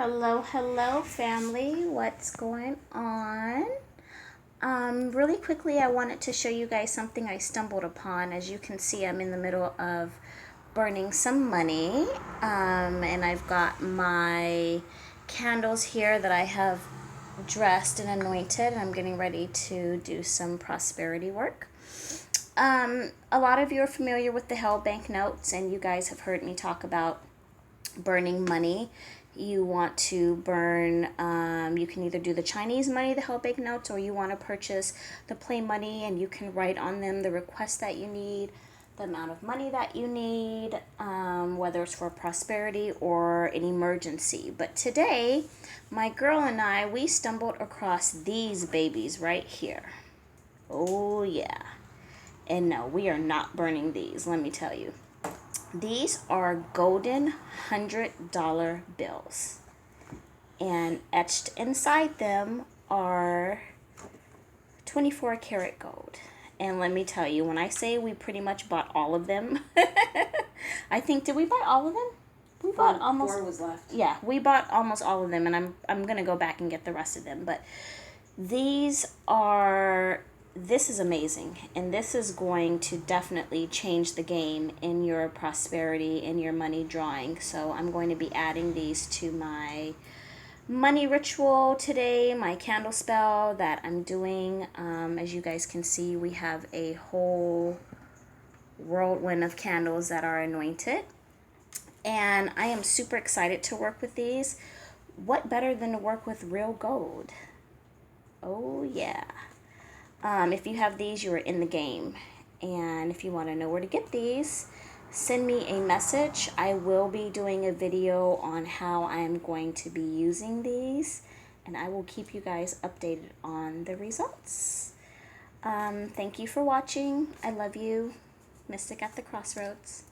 Hello, family. What's going on? Really quickly, I wanted to show you guys something I stumbled upon. As you can see, I'm in the middle of burning some money, and I've got my candles here that I have dressed and anointed, and I'm getting ready to do some prosperity work. A lot of you are familiar with the Hell Bank notes, and you guys have heard me talk about burning money. You want to burn, you can either do the Chinese money, the Hell Bank notes, or you want to purchase the plain money, and you can write on them the request that you need, the amount of money that you need, whether it's for prosperity or an emergency. But today, my girl and I, we stumbled across these babies right here. Oh yeah. And no, we are not burning these, let me tell you. These are golden $100 bills, and etched inside them are 24 karat gold. And let me tell you, when I say we pretty much bought all of them, I think, did we buy all of them? We bought almost, 4 was left. Yeah, we bought almost all of them, and I'm gonna go back and get the rest of them. But this is amazing, and this is going to definitely change the game in your prosperity and your money drawing. So I'm going to be adding these to my money ritual today, my candle spell that I'm doing. As you guys can see, we have a whole whirlwind of candles that are anointed, and I am super excited to work with these. What better than to work with real gold? Oh yeah. If you have these, you are in the game. And if you want to know where to get these, send me a message. I will be doing a video on how I am going to be using these, and I will keep you guys updated on the results. Thank you for watching. I love you. Mystic at the Crossroads.